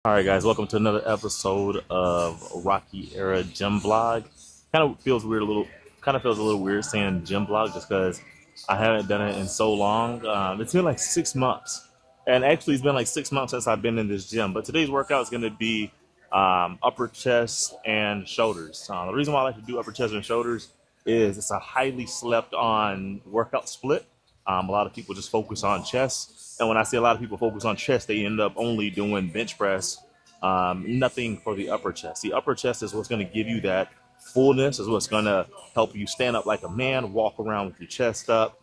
All right, guys, welcome to another episode of Rocky Era Gym Vlog. Kind of feels a little weird saying gym vlog just because I haven't done it in so long. It's been like 6 months, and actually, it's been like 6 months since I've been in this gym. But today's workout is going to be upper chest and shoulders. The reason why I like to do upper chest and shoulders is it's a highly slept on workout split. A lot of people just focus on chest. And when I see a lot of people focus on chest, they end up only doing bench press, nothing for the upper chest. The upper chest is what's going to give you that fullness, is what's going to help you stand up like a man, walk around with your chest up,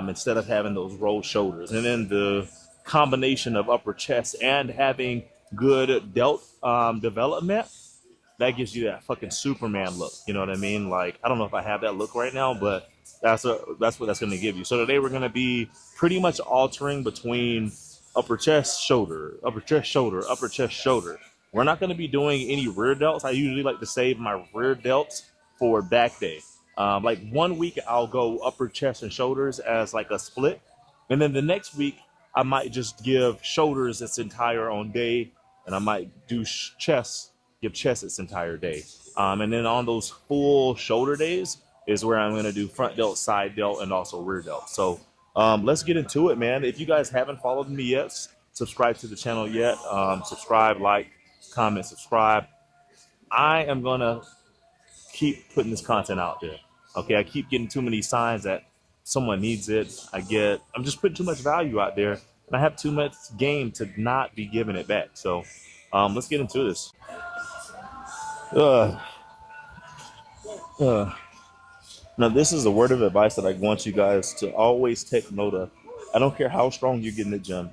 instead of having those rolled shoulders. And then the combination of upper chest and having good delt development, that gives you that fucking Superman look. You know what I mean? Like, I don't know if I have that look right now, but that's what that's going to give you. So today we're going to be pretty much altering between upper chest, shoulder, upper chest, shoulder, upper chest, shoulder. We're not going to be doing any rear delts. I usually like to save my rear delts for back day. Like 1 week I'll go upper chest and shoulders as like a split, and then the next week I might just give shoulders its entire own day, and I might do chest, give chest its entire day. And then on those full shoulder days is where I'm going to do front delt, side delt, and also rear delt. So let's get into it, man. If you guys haven't followed me yet, subscribe to the channel yet. Subscribe, like, comment, subscribe. I am going to keep putting this content out there. Okay, I keep getting too many signs that someone needs it. I'm just putting too much value out there, and I have too much game to not be giving it back. So let's get into this. Uh, uh, Now, this is a word of advice that I want you guys to always take note of. I don't care how strong you get in the gym.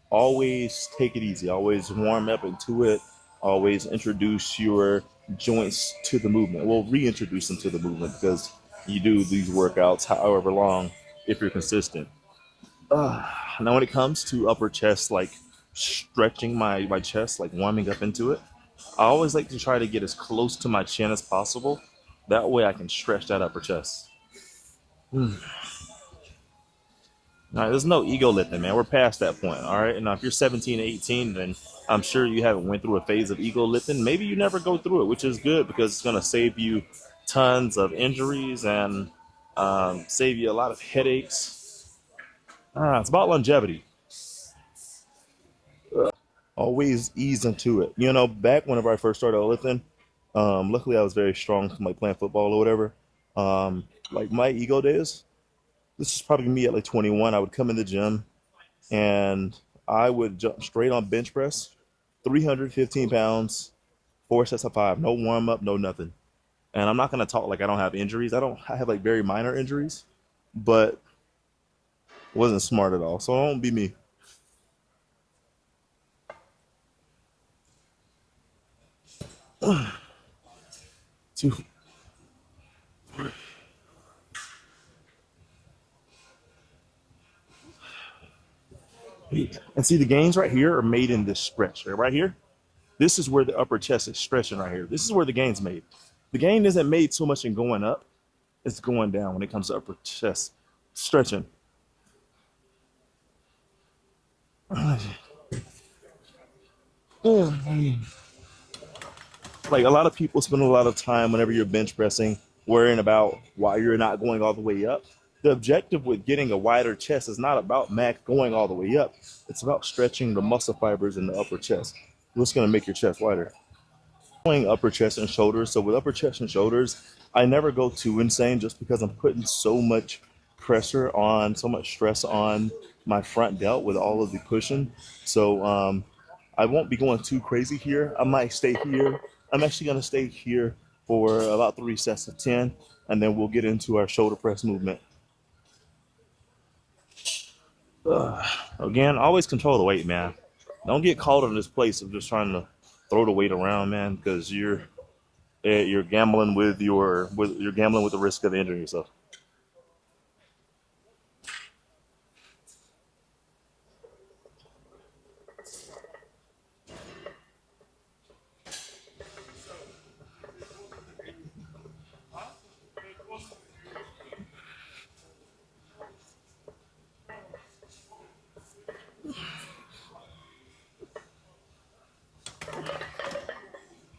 Always take it easy. Always warm up into it. Always introduce your joints to the movement. Well, reintroduce them to the movement because you do these workouts however long if you're consistent. Now, when it comes to upper chest, like stretching my chest, like warming up into it, I always like to try to get as close to my chin as possible. That way I can stretch that upper chest. All right, there's no ego lifting, man. We're past that point. All right. Now, if you're 17, 18, then I'm sure you haven't went through a phase of ego lifting. Maybe you never go through it, which is good because it's going to save you tons of injuries and save you a lot of headaches. It's about longevity. Always ease into it. You know, back whenever I first started lifting, luckily I was very strong from like playing football or whatever. Like my ego days, this is probably me at like 21. I would come in the gym and I would jump straight on bench press, 315 pounds, 4 sets of 5, no warm up, no nothing. And I'm not gonna talk like I don't have injuries. I have like very minor injuries, but wasn't smart at all. So don't be me. Too. And see, the gains right here are made in this stretch. Right here, this is where the upper chest is stretching right here. This is where the gain's made. The gain isn't made so much in going up, it's going down when it comes to upper chest stretching. Like a lot of people spend a lot of time whenever you're bench pressing worrying about why you're not going all the way up. The objective with getting a wider chest is not about max going all the way up. It's about stretching the muscle fibers in the upper chest. What's going to make your chest wider? Playing upper chest and shoulders. So with upper chest and shoulders, I never go too insane just because I'm putting so much pressure on, so much stress on my front delt with all of the cushion. So I won't be going too crazy here. I might stay here. I'm actually going to stay here for about 3 sets of 10, and then we'll get into our shoulder press movement. Again, always control the weight, man. Don't get caught in this place of just trying to throw the weight around, man, because you're gambling with you're gambling with the risk of injuring yourself.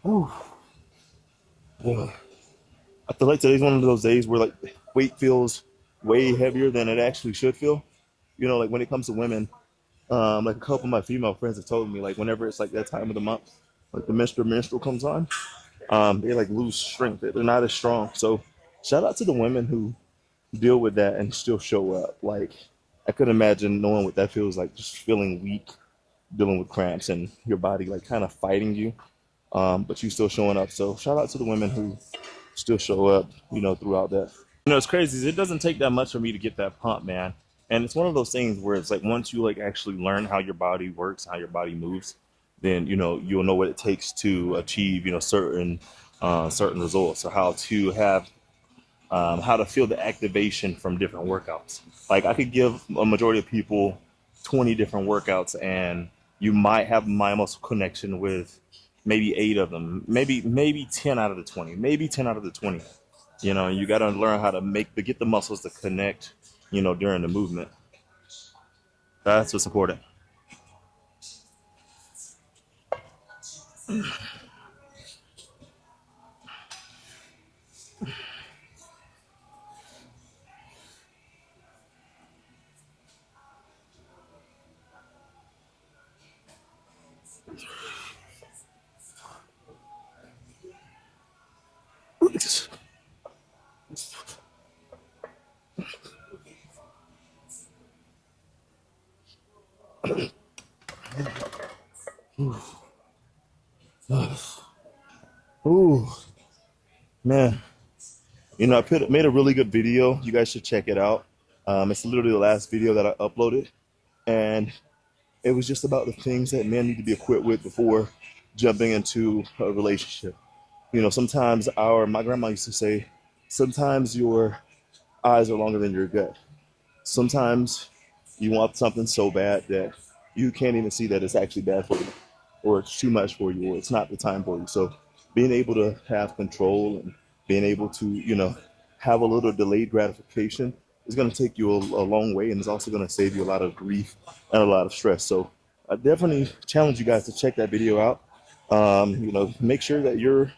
Ooh. Ugh. I feel like today's one of those days where like weight feels way heavier than it actually should feel. You know, like when it comes to women, like a couple of my female friends have told me, like whenever it's like that time of the month, like the menstrual comes on, they like lose strength. They're not as strong. So shout out to the women who deal with that and still show up. Like I could imagine knowing what that feels like, just feeling weak, dealing with cramps, and your body like kind of fighting you, but you still showing up. So shout out to the women who still show up, you know, throughout that. You know, it's crazy. It doesn't take that much for me to get that pump, man. And it's one of those things where it's like once you like actually learn how your body works, how your body moves, then you know you'll know what it takes to achieve, you know, certain results, or how to feel the activation from different workouts. Like I could give a majority of people 20 different workouts, and you might have my muscle connection with maybe eight of them, maybe 10 out of the 20, maybe 10 out of the 20. You know, you got to learn how to get the muscles to connect, you know, during the movement. That's what's important. Ooh, man. You know, made a really good video. You guys should check it out. It's literally the last video that I uploaded, and it was just about the things that men need to be equipped with before jumping into a relationship. You know, sometimes my grandma used to say, sometimes your eyes are longer than your gut. Sometimes you want something so bad that you can't even see that it's actually bad for you, or it's too much for you, or it's not the time for you. So being able to have control and being able to, you know, have a little delayed gratification is going to take you a long way, and it's also going to save you a lot of grief and a lot of stress. So I definitely challenge you guys to check that video out. You know, make sure that you're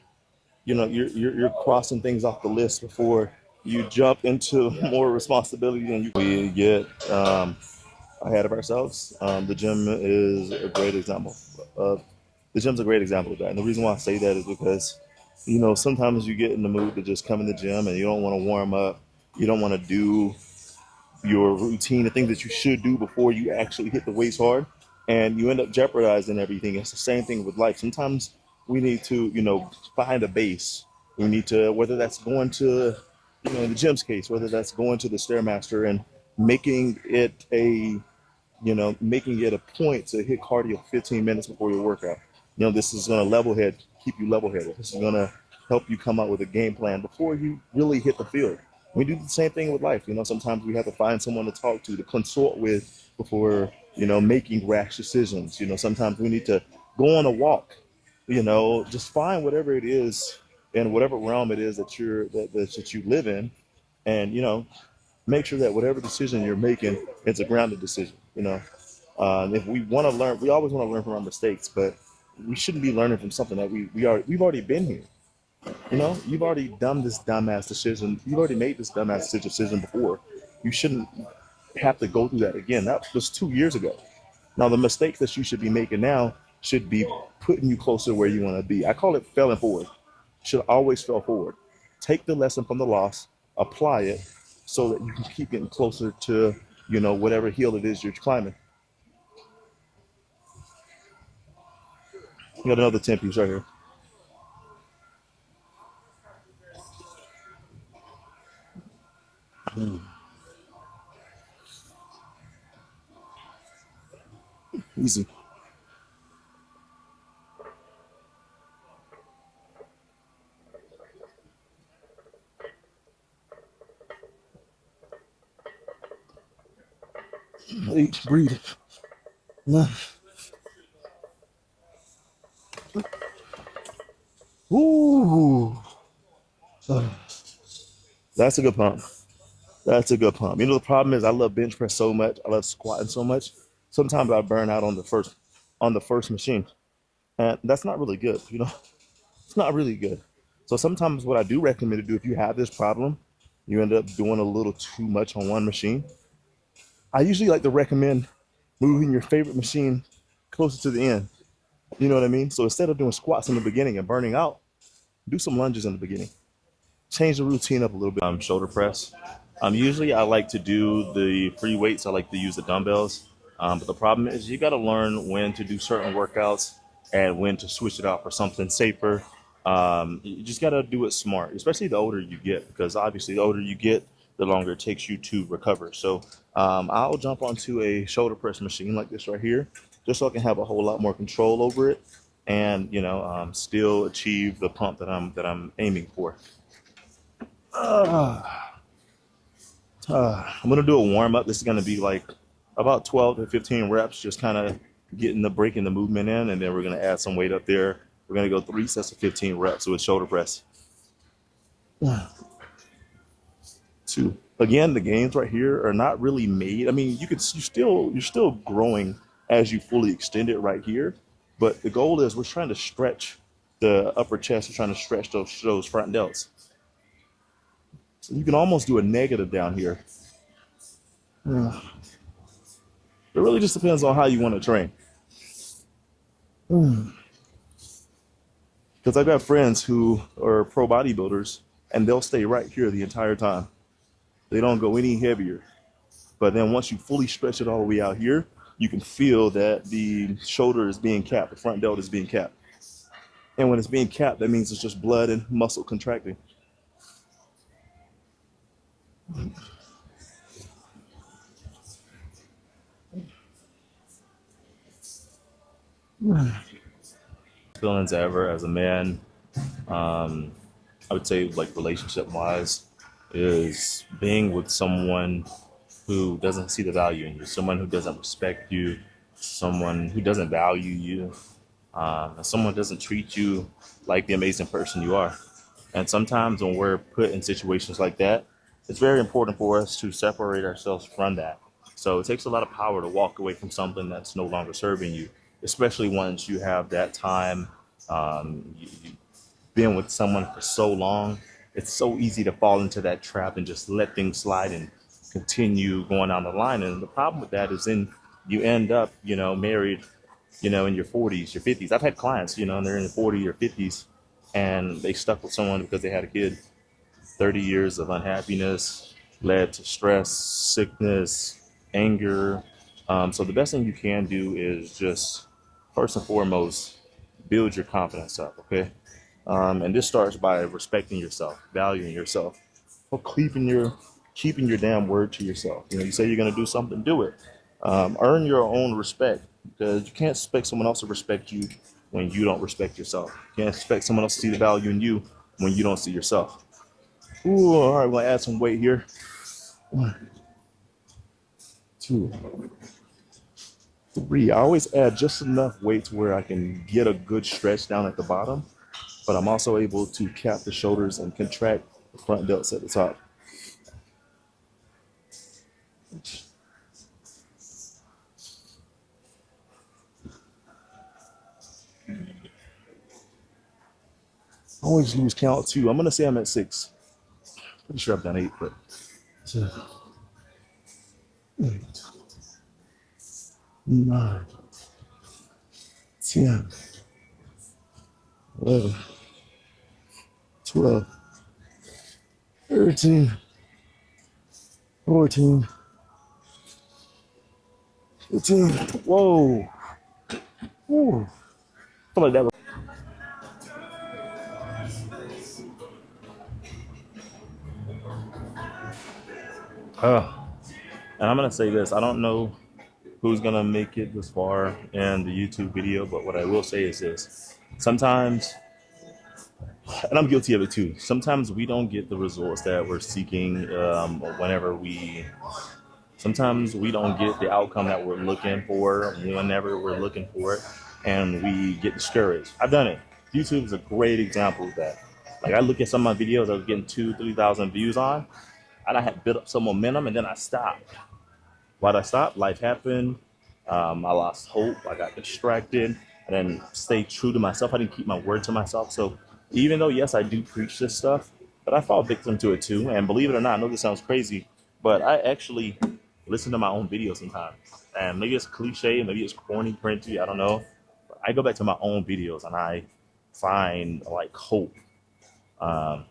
crossing things off the list before you jump into more responsibility than you we get ahead of ourselves. The gym is a great example of the gym's a great example of that. And the reason why I say that is because, you know, sometimes you get in the mood to just come in the gym and you don't want to warm up. You don't want to do your routine, the things that you should do before you actually hit the weights hard, and you end up jeopardizing everything. It's the same thing with life. Sometimes we need to, you know, find a base. We need to, whether that's going to, you know, in the gym's case, whether that's going to the Stairmaster and making it a making it a point to hit cardio 15 minutes before your workout. You know, this is going to keep you level headed. This is going to help you come up with a game plan before you really hit the field. We do the same thing with life. You know, sometimes we have to find someone to talk to consult with before, you know, making rash decisions. You know, sometimes we need to go on a walk, you know, just find whatever it is in whatever realm it is that you live in, and you know, make sure that whatever decision you're making, it's a grounded decision. You know, if we want to learn, we always want to learn from our mistakes, but we shouldn't be learning from something that we've already been here. You know, you've already done this dumbass decision. You've already made this dumbass decision before. You shouldn't have to go through that again. That was 2 years ago. Now the mistakes that you should be making now should be putting you closer to where you want to be. I call it failing forward. Should always fail forward. Take the lesson from the loss, apply it, so that you can keep getting closer to, you know, whatever hill it is you're climbing. You got another 10 piece right here. Easy. Eat, breathe. Ooh. That's a good pump. That's a good pump. You know, the problem is I love bench press so much. I love squatting so much. Sometimes I burn out on the first machine. And that's not really good, you know. It's not really good. So sometimes what I do recommend to do if you have this problem, you end up doing a little too much on one machine. I usually like to recommend moving your favorite machine closer to the end. You know what I mean? So instead of doing squats in the beginning and burning out, do some lunges in the beginning. Change the routine up a little bit. Shoulder press. Usually I like to do the free weights. I like to use the dumbbells. But the problem is you got to learn when to do certain workouts and when to switch it out for something safer. You just got to do it smart, especially the older you get, because obviously the older you get, the longer it takes you to recover. So I'll jump onto a shoulder press machine like this right here, just so I can have a whole lot more control over it, and still achieve the pump that I'm aiming for. Uh, I'm gonna do a warm up. This is gonna be like about 12 to 15 reps, just kind of getting the breaking the movement in, and then we're gonna add some weight up there. We're gonna go 3 sets of 15 reps with shoulder press. Two. Again, the gains right here are not really made. I mean, you're still growing as you fully extend it right here, but the goal is we're trying to stretch the upper chest. We're trying to stretch those front delts. So you can almost do a negative down here. It really just depends on how you want to train. Because I've got friends who are pro bodybuilders and they'll stay right here the entire time. They don't go any heavier. But then once you fully stretch it all the way out here, you can feel that the shoulder is being capped, the front delt is being capped. And when it's being capped, that means it's just blood and muscle contracting. Feelings ever as a man, um, I would say, like relationship wise, is being with someone who doesn't see the value in you, someone who doesn't respect you, someone who doesn't value you, someone who doesn't treat you like the amazing person you are. And sometimes when we're put in situations like that, it's very important for us to separate ourselves from that. So it takes a lot of power to walk away from something that's no longer serving you, especially once you have that time. You've been with someone for so long, it's so easy to fall into that trap and just let things slide and continue going down the line. And the problem with that is then you end up, married, in your 40s, your 50s. I've had clients, and they're in their 40s or 50s and they stuck with someone because they had a kid. 30 years of unhappiness led to stress, sickness, anger. So the best thing you can do is just, first and foremost, build your confidence up, okay? And this starts by respecting yourself, valuing yourself, or keeping your damn word to yourself. You say you're gonna do something, do it. Earn your own respect, because you can't expect someone else to respect you when you don't respect yourself. You can't expect someone else to see the value in you when you don't see yourself. Ooh, all right, we're gonna add some weight here. One, two, three. I always add just enough weight to where I can get a good stretch down at the bottom, but I'm also able to cap the shoulders and contract the front delts at the top. I always lose count too. I'm gonna say I'm at 6. Pretty sure I've done 8, but 8, 9, 10, 11, 12, 13, 14, 15. Whoa. Whoa. I feel like that was. Uh, and I'm gonna say this. I don't know who's gonna make it this far in the YouTube video, but what I will say is this: sometimes, and I'm guilty of it too. Sometimes we don't get the results that we're seeking. Whenever we, sometimes we don't get the outcome that we're looking for. Whenever we're looking for it, and we get discouraged. I've done it. YouTube is a great example of that. Like I look at some of my videos, I was getting 3,000 views on, and I had built up some momentum, and then I stopped. Why'd I stop? Life happened. I lost hope. I got distracted. I didn't stay true to myself. I didn't keep my word to myself. So even though, yes, I do preach this stuff, but I fall victim to it too. And believe it or not, I know this sounds crazy, but I actually listen to my own videos sometimes. And maybe it's cliche, maybe it's corny, cringy, I don't know. But I go back to my own videos and I find like hope. Um,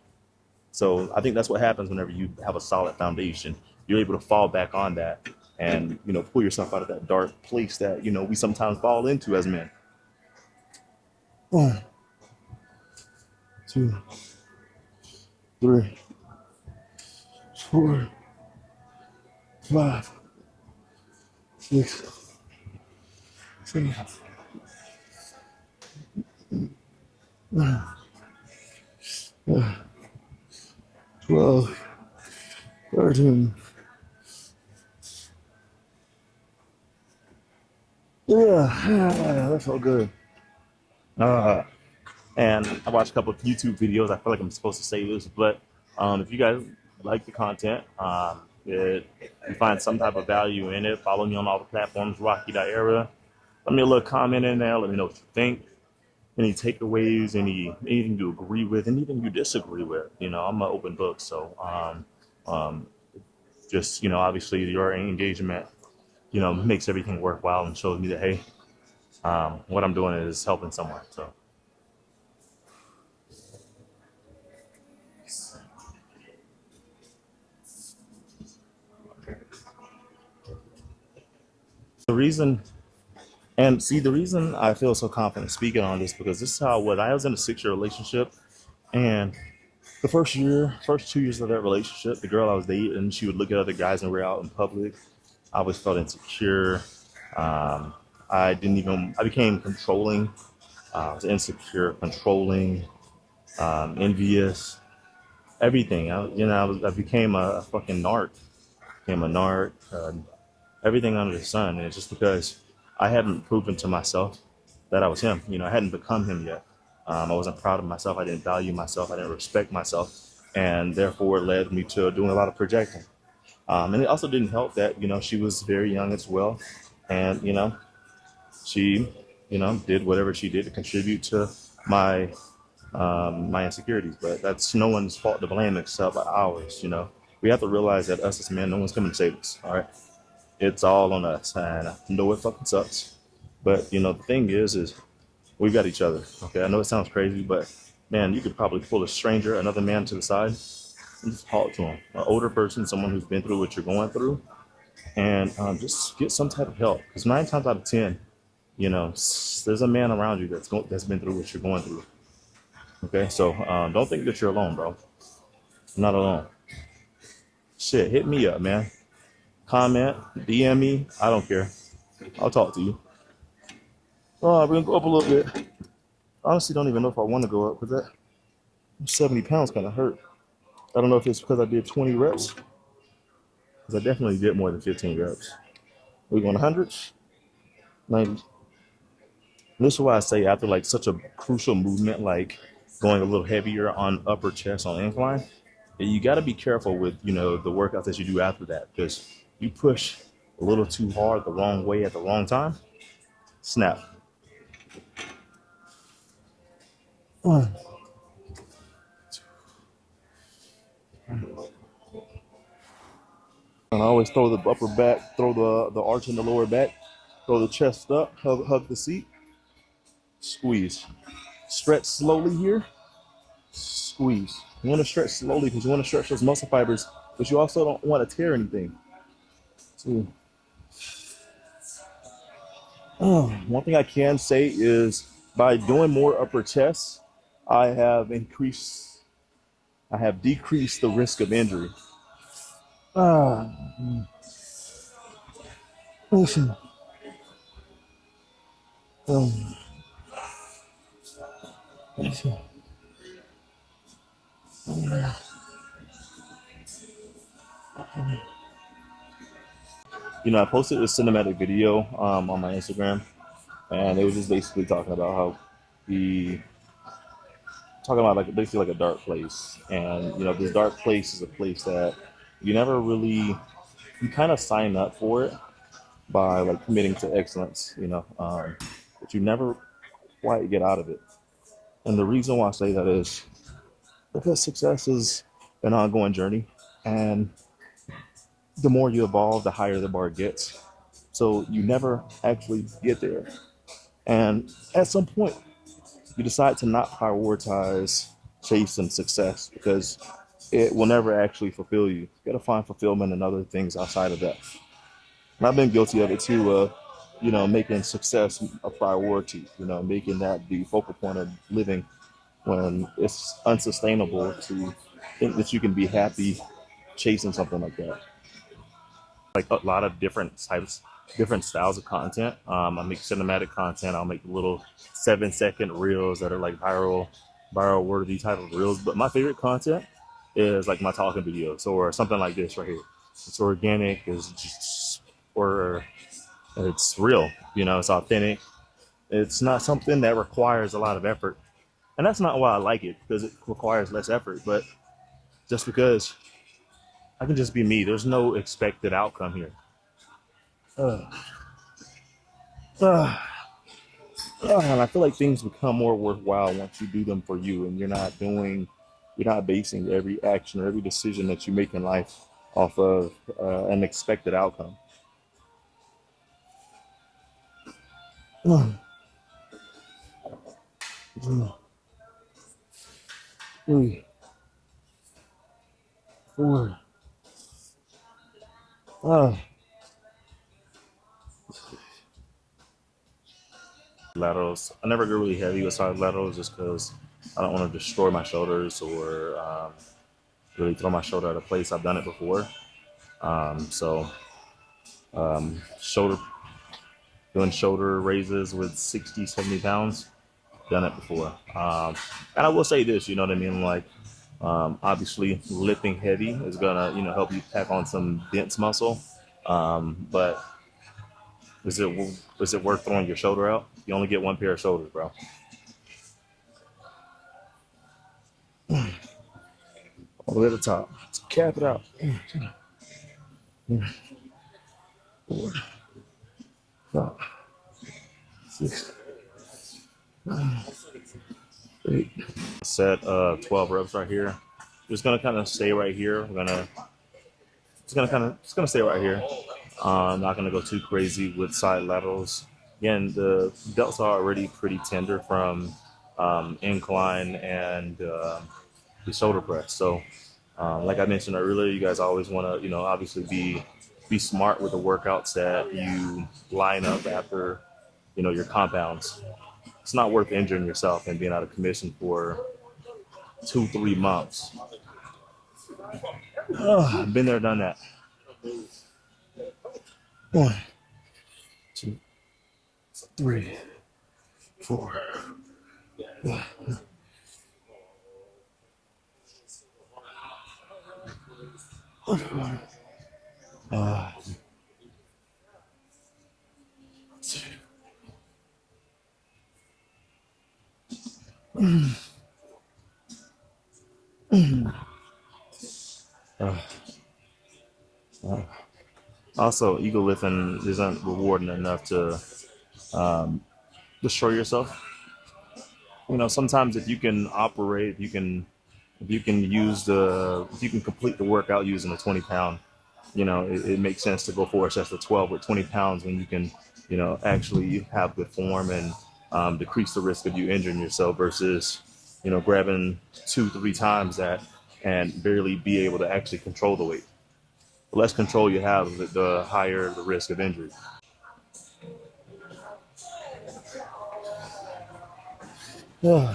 so I think that's what happens whenever you have a solid foundation. You're able to fall back on that and pull yourself out of that dark place that we sometimes fall into as men. 1, 2, 3, 4, 5, 6, 7, 12, 13. Yeah, that felt good. Uh, and I watched a couple of YouTube videos. I feel like I'm supposed to say this, but if you guys like the content, you find some type of value in it, follow me on all the platforms, Rocky.era. Let me a little comment in there. Let me know what you think. Any takeaways, anything you agree with, anything you disagree with. I'm an open book, so um, just obviously your engagement, makes everything worthwhile and shows me that hey, what I'm doing is helping someone. So the reason And see, the reason I feel so confident speaking on this because this is how when I was in a 6-year relationship, and the first 2 years of that relationship, the girl I was dating, she would look at other guys and we're out in public. I always felt insecure. Um, I became controlling. I was insecure, controlling, envious, everything. I became a fucking narc. Became a narc. Everything under the sun. And it's just because I hadn't proven to myself that I was him. I hadn't become him yet. I wasn't proud of myself. I didn't value myself. I didn't respect myself. And therefore, it led me to doing a lot of projecting. And it also didn't help that, she was very young as well. And, she, did whatever she did to contribute to my my insecurities. But that's no one's fault to blame except ours. We have to realize that us as men, no one's coming to save us. All right, it's all on us, and I know it fucking sucks. But the thing is we got each other. Okay, I know it sounds crazy, but man, you could probably pull a stranger, another man to the side, and just talk to him. An older person, someone who's been through what you're going through, and just get some type of help. Because 9 times out of 10, there's a man around you that's been through what you're going through. Okay, so don't think that you're alone, bro. You're not alone. Shit, hit me up, man. Comment, DM me. I don't care. I'll talk to you. Oh, we're gonna go up a little bit. Honestly, don't even know if I want to go up because that 70 pounds kind of hurt. I don't know if it's because I did 20 reps, because I definitely did more than 15 reps. We're going hundreds, 90. This is why I say after like such a crucial movement, like going a little heavier on upper chest on incline, you got to be careful with the workouts that you do after that because you push a little too hard the wrong way at the wrong time. Snap. And I always throw the upper back, throw the arch in the lower back, throw the chest up, hug the seat, squeeze. Stretch slowly here, squeeze. You want to stretch slowly because you want to stretch those muscle fibers, but you also don't want to tear anything. So, one thing I can say is by doing more upper chest, I have increased, I have decreased the risk of injury. Ah, listen. Um, listen. I posted a cinematic video on my Instagram, and it was just basically talking about how the talking about like basically like a dark place, and this dark place is a place that you never really you kind of sign up for it by like committing to excellence, but you never quite get out of it. And the reason why I say that is because success is an ongoing journey, and the more you evolve, the higher the bar gets. So you never actually get there. And at some point, you decide to not prioritize chasing success because it will never actually fulfill you. You got to find fulfillment in other things outside of that. And I've been guilty of it too, making success a priority, making that the focal point of living when it's unsustainable to think that you can be happy chasing something like that. Like a lot of different types, different styles of content. I make cinematic content. I'll make little 7-second reels that are like viral worthy type of reels. But my favorite content is like my talking videos or something like this right here. It's organic. It's just, or it's real. It's authentic. It's not something that requires a lot of effort. And that's not why I like it because it requires less effort. But just because I can just be me. There's no expected outcome here. Uh, uh, and I feel like things become more worthwhile once you do them for you, and you're not basing every action or every decision that you make in life off of an expected outcome. Three, four. Uh, Laterals. I never get really heavy with side laterals just because I don't want to destroy my shoulders or really throw my shoulder out of place. I've done it before. So shoulder doing shoulder raises with 60, 70 pounds. Done it before. And I will say this, you know what I mean? Like, obviously, lifting heavy is gonna, help you pack on some dense muscle. But is it worth throwing your shoulder out? You only get one pair of shoulders, bro. All the way to the top. Let's cap it out. 4, 5, 6, 8. Set 12 reps right here. Just gonna kind of stay right here. We're gonna just gonna stay right here. I'm not gonna go too crazy with side laterals. Again, the delts are already pretty tender from incline and the shoulder press. So, like I mentioned earlier, you guys always want to, obviously be smart with the workouts that you line up after, your compounds. It's not worth injuring yourself and being out of commission for 2, 3 months. I've been there, done that. 1, 2, 3, 4. Uh, uh, uh. Also, ego lifting isn't rewarding enough to destroy yourself. Sometimes if you can operate, if you can if you can complete the workout using a 20 pound, it makes sense to go for a chest of 12 with 20 pounds when you can, actually have good form and decrease the risk of you injuring yourself versus, grabbing 2, 3 times that and barely be able to actually control the weight. The less control you have, the higher the risk of injury. All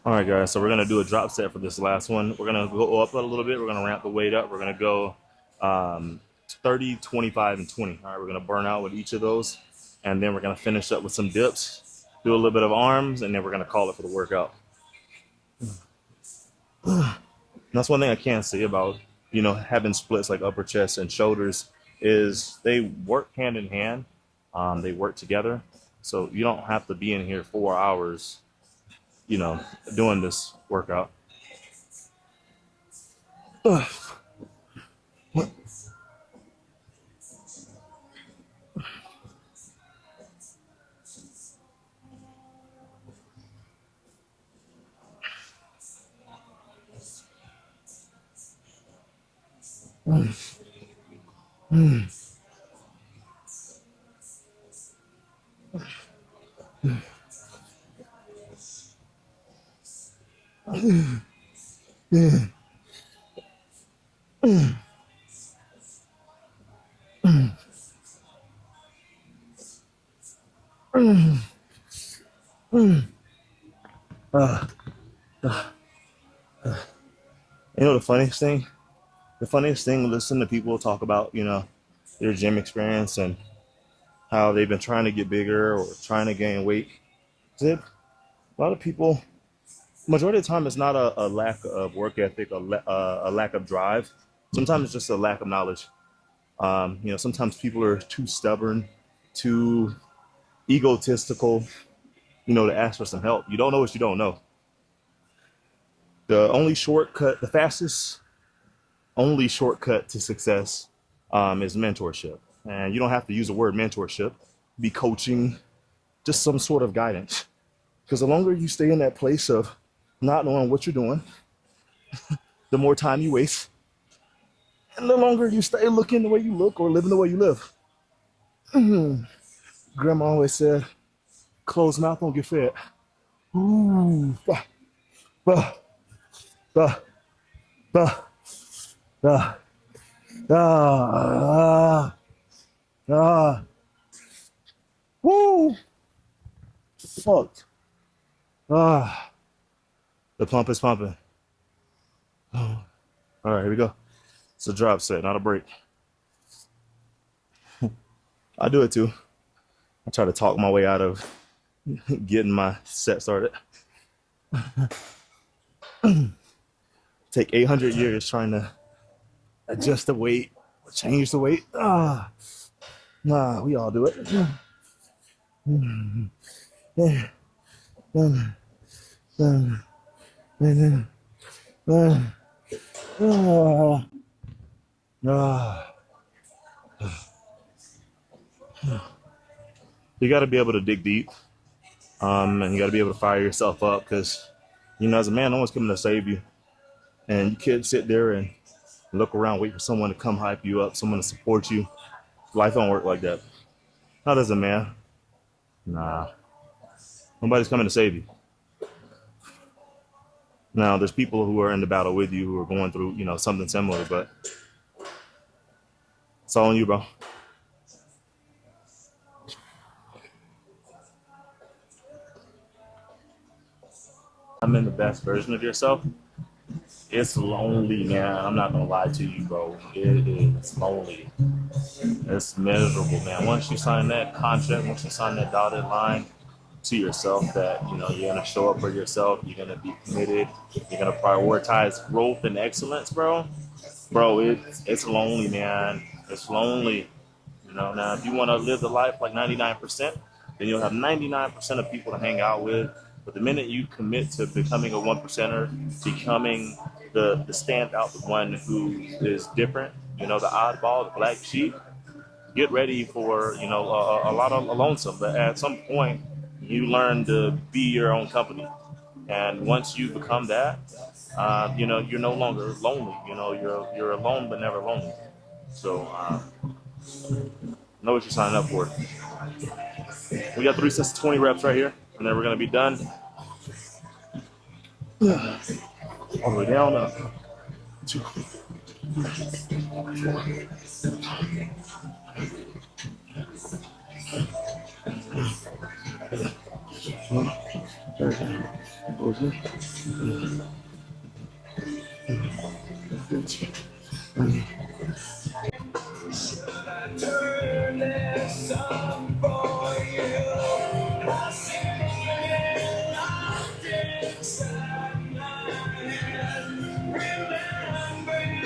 right, guys. So we're gonna do a drop set for this last one. We're gonna go up a little bit. We're gonna ramp the weight up. We're gonna go um, 30, 25, and 20. All right, we're gonna burn out with each of those, and then we're gonna finish up with some dips, do a little bit of arms, and then we're gonna call it for the workout. And that's one thing I can say about having splits like upper chest and shoulders is they work hand in hand. They work together, so you don't have to be in here 4 hours, you know, doing this workout. Uh, you know the funniest thing? The funniest thing, listen to people talk about, their gym experience and how they've been trying to get bigger or trying to gain weight. A lot of people, majority of the time, it's not a lack of work ethic, a lack of drive. Sometimes it's just a lack of knowledge. Sometimes people are too stubborn, too egotistical, to ask for some help. You don't know what you don't know. The only shortcut, the fastest only shortcut to success is mentorship. And you don't have to use the word mentorship, be coaching, just some sort of guidance. Because the longer you stay in that place of not knowing what you're doing, the more time you waste, and the longer you stay looking the way you look or living the way you live. Grandma always said, closed mouth don't get fed. Ooh, bah, bah, bah, bah, bah, ah, ah, woo, fucked. Ah, the pump is pumping. Oh. All right, here we go. It's a drop set, not a break. I do it too. I try to talk my way out of getting my set started. Take 800 years trying to adjust the weight, change the weight. Nah, we all do it. You got to be able to dig deep, and you got to be able to fire yourself up because, as a man, no one's coming to save you, and you can't sit there and look around, wait for someone to come hype you up, someone to support you. Life don't work like that. How does a man? Nah, nobody's coming to save you. Now, there's people who are in the battle with you who are going through, something similar, but it's all on you, bro. I'm in the best version of yourself. It's lonely, man. I'm not gonna lie to you, bro. It is lonely. It's miserable, man. Once you sign that contract, once you sign that dotted line to yourself that you're gonna show up for yourself, you're gonna be committed, you're gonna prioritize growth and excellence, bro. Bro, it's lonely, man. It's lonely. Now if you want to live the life like 99%, then you'll have 99% of people to hang out with. But the minute you commit to becoming a one percenter, becoming the standout, the one who is different, the oddball, the black sheep, get ready for a lot of lonesome. But at some point, you learn to be your own company, and once you become that, you're no longer lonely. You're alone but never lonely. So know what you're signing up for. We got 3 sets of 20 reps right here, and then we're gonna be done. All the way down. Two. Turn this song for you. I sing locked inside my head, remembering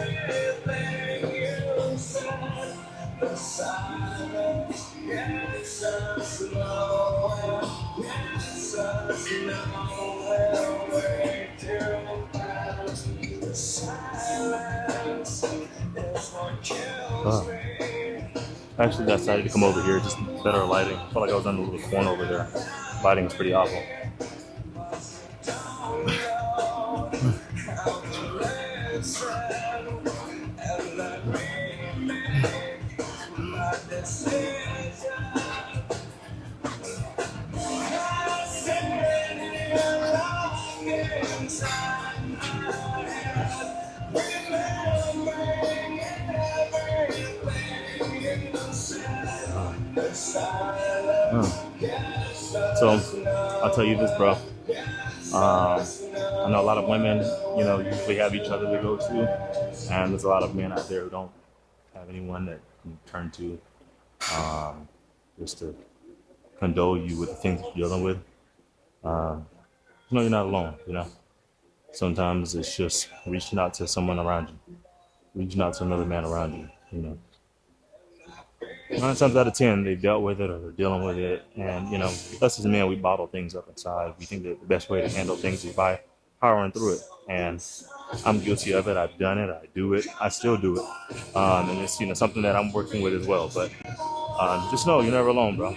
everything you said. The silence gets us nowhere, gets us nowhere. Way too fast. The silence is what kills me. I actually decided to come over here, just better lighting. I felt like I was in a little corner over there. Lighting was pretty awful. So I'll tell you this, bro. Um, I know a lot of women, usually have each other to go to, and there's a lot of men out there who don't have anyone that you can turn to, um, just to condole you with the things that you're dealing with. Um, you're not alone. Sometimes it's just reaching out to someone around you, reaching out to another man around you. 9 times out of 10, they've dealt with it or they're dealing with it. And, us as men, we bottle things up inside. We think that the best way to handle things is by powering through it. And I'm guilty of it. I've done it. I do it. I still do it. And it's, something that I'm working with as well. But just know you're never alone, bro.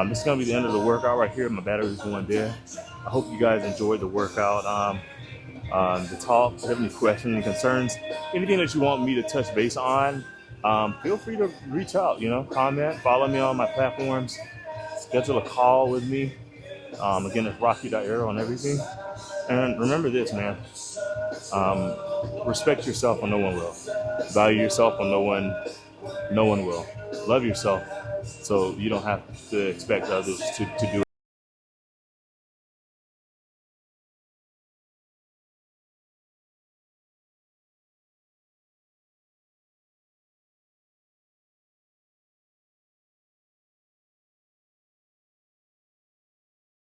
This is going to be the end of the workout right here. My battery's going dead. I hope you guys enjoyed the workout. The talk. If you have any questions, any concerns, anything that you want me to touch base on, feel free to reach out, comment, follow me on my platforms, schedule a call with me. Again, it's Rocky.Arrow on everything. And remember this, man. Respect yourself or no one will. Value yourself or no one will. Love yourself so you don't have to expect others to do